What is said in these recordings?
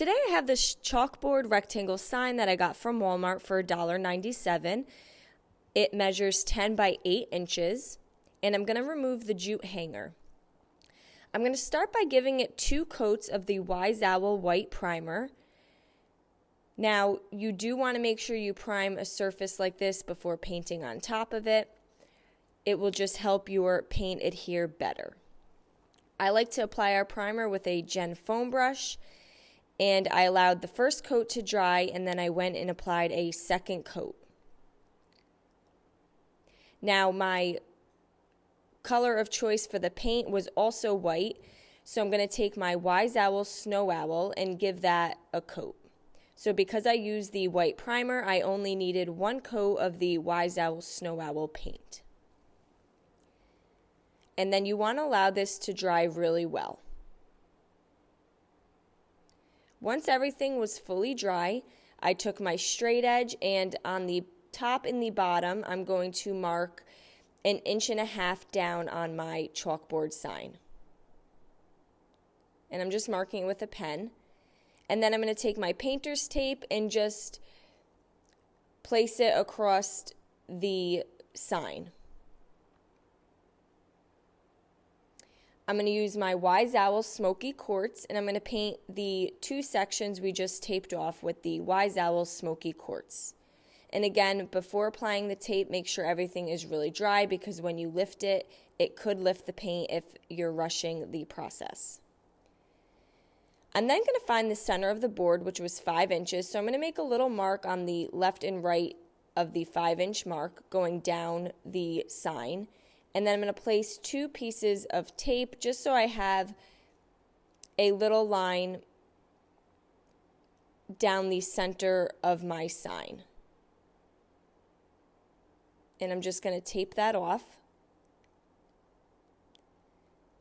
Today I have this chalkboard rectangle sign that I got from Walmart for $1.97. It measures 10 by 8 inches, and I'm going to remove the jute hanger. I'm going to start by giving it 2 coats of the Wise Owl white primer. Now, you do want to make sure you prime a surface like this before painting on top of it. It will just help your paint adhere better. I like to apply our primer with a Gen foam brush, and I allowed the first coat to dry, and then I went and applied a second coat. Now, my color of choice for the paint was also white, so I'm going to take my Wise Owl Snow Owl and give that a coat. So because I used the white primer, I only needed 1 coat of the Wise Owl Snow Owl paint. And then you want to allow this to dry really well. Once everything was fully dry, I took my straight edge, and on the top and the bottom, I'm going to mark 1.5 inches down on my chalkboard sign. And I'm just marking it with a pen. And then I'm going to take my painter's tape and just place it across the sign. I'm going to use my Wise Owl Smoky Quartz, and I'm going to paint the 2 sections we just taped off with the Wise Owl Smoky Quartz. And again, before applying the tape, make sure everything is really dry, because when you lift it, it could lift the paint if you're rushing the process. I'm then going to find the center of the board, which was 5 inches, so I'm going to make a little mark on the left and right of the 5-inch mark going down the sign. And then I'm going to place 2 pieces of tape just so I have a little line down the center of my sign. And I'm just going to tape that off.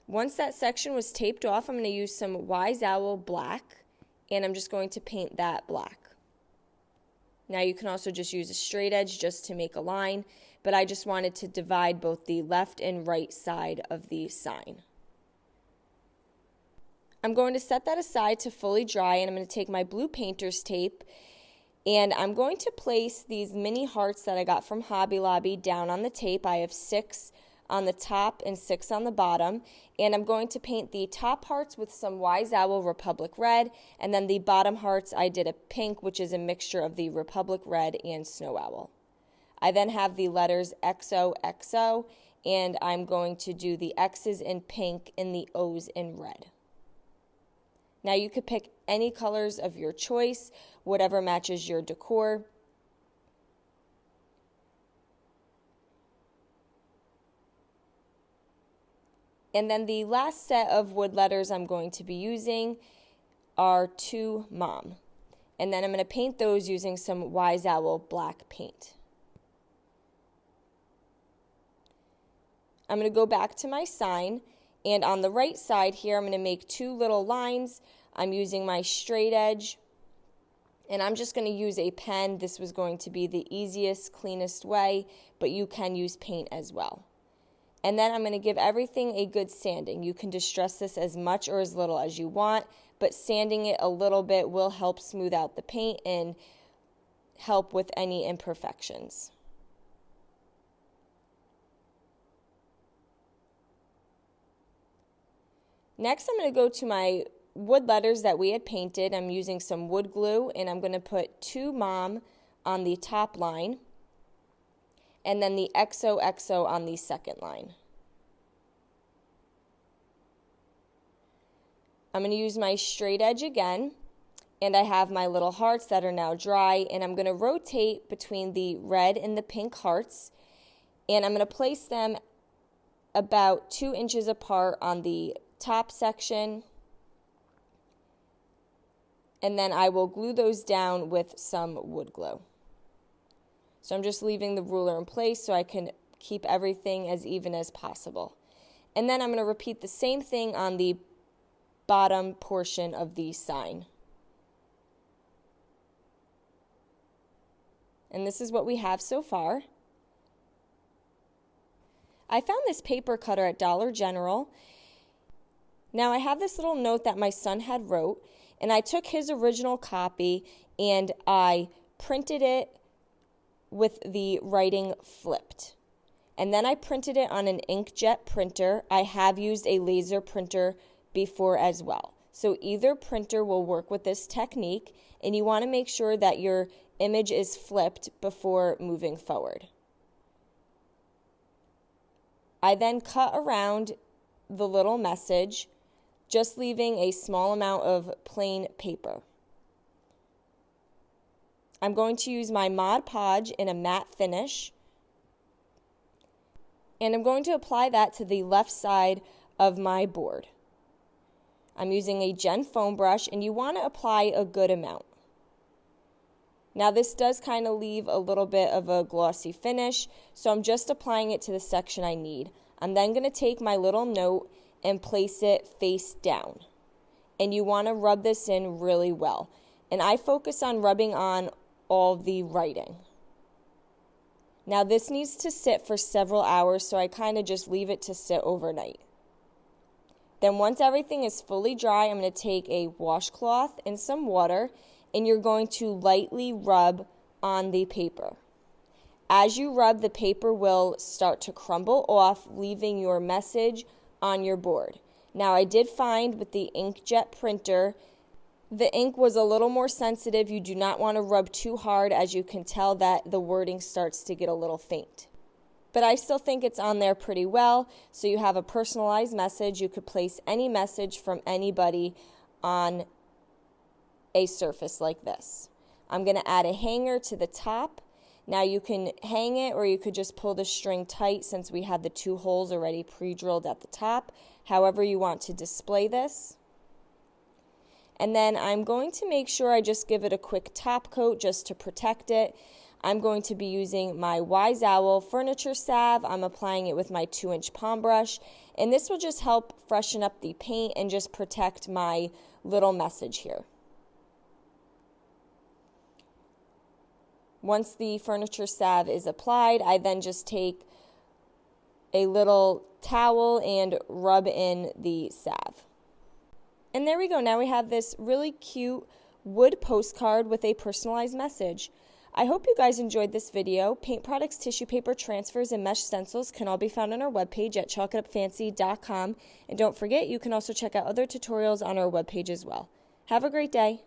Once that section was taped off, I'm going to use some Wise Owl black, and I'm just going to paint that black. Now you can also just use a straight edge just to make a line, but I just wanted to divide both the left and right side of the sign. I'm going to set that aside to fully dry, and I'm going to take my blue painter's tape, and I'm going to place these mini hearts that I got from Hobby Lobby down on the tape. I have 6 on the top and 6 on the bottom, and I'm going to paint the top hearts with some Wise Owl Republic Red, and then the bottom hearts I did a pink, which is a mixture of the Republic Red and Snow Owl. I then have the letters XOXO, and I'm going to do the X's in pink and the O's in red. Now you could pick any colors of your choice, whatever matches your decor. And then the last set of wood letters I'm going to be using are To Mom. And then I'm going to paint those using some Wise Owl black paint. I'm going to go back to my sign, and on the right side here, I'm going to make 2 little lines. I'm using my straight edge, and I'm just going to use a pen. This was going to be the easiest, cleanest way, but you can use paint as well. And then I'm going to give everything a good sanding. You can distress this as much or as little as you want, but sanding it a little bit will help smooth out the paint and help with any imperfections. Next, I'm going to go to my wood letters that we had painted. I'm using some wood glue, and I'm going to put To Mom on the top line, and then the XOXO on the second line. I'm going to use my straight edge again, and I have my little hearts that are now dry, and I'm going to rotate between the red and the pink hearts, and I'm going to place them about 2 inches apart on the top section, and then I will glue those down with some wood glue. So I'm just leaving the ruler in place so I can keep everything as even as possible. And then I'm going to repeat the same thing on the bottom portion of the sign. And this is what we have so far. I found this paper cutter at Dollar General. Now I have this little note that my son had wrote, And I took his original copy and I printed it with the writing flipped. And then I printed it on an inkjet printer. I have used a laser printer before as well. So either printer will work with this technique, and you want to make sure that your image is flipped before moving forward. I then cut around the little message, just leaving a small amount of plain paper. I'm going to use my Mod Podge in a matte finish, and I'm going to apply that to the left side of my board. I'm using a Gen foam brush, and you want to apply a good amount. Now this does kind of leave a little bit of a glossy finish, so I'm just applying it to the section I need. I'm then going to take my little note and place it face down. And you want to rub this in really well. And I focus on rubbing on all the writing. Now this needs to sit for several hours, so I kind of just leave it to sit overnight. Then once everything is fully dry, I'm going to take a washcloth and some water, and you're going to lightly rub on the paper. As you rub, the paper will start to crumble off, leaving your message on your board. Now I did find with the inkjet printer, the ink was a little more sensitive. You do not want to rub too hard, as you can tell that the wording starts to get a little faint. But I still think it's on there pretty well, so you have a personalized message. You could place any message from anybody on a surface like this. I'm going to add a hanger to the top. Now you can hang it, or you could just pull the string tight since we had the 2 holes already pre-drilled at the top. However you want to display this. And then I'm going to make sure I just give it a quick top coat just to protect it. I'm going to be using my Wise Owl furniture salve. I'm applying it with my 2-inch palm brush, and this will just help freshen up the paint and just protect my little message here. Once the furniture salve is applied, I then just take a little towel and rub in the salve. And there we go. Now we have this really cute wood postcard with a personalized message. I hope you guys enjoyed this video. Paint products, tissue paper, transfers, and mesh stencils can all be found on our webpage at chalkitupfancy.com. And don't forget, you can also check out other tutorials on our webpage as well. Have a great day.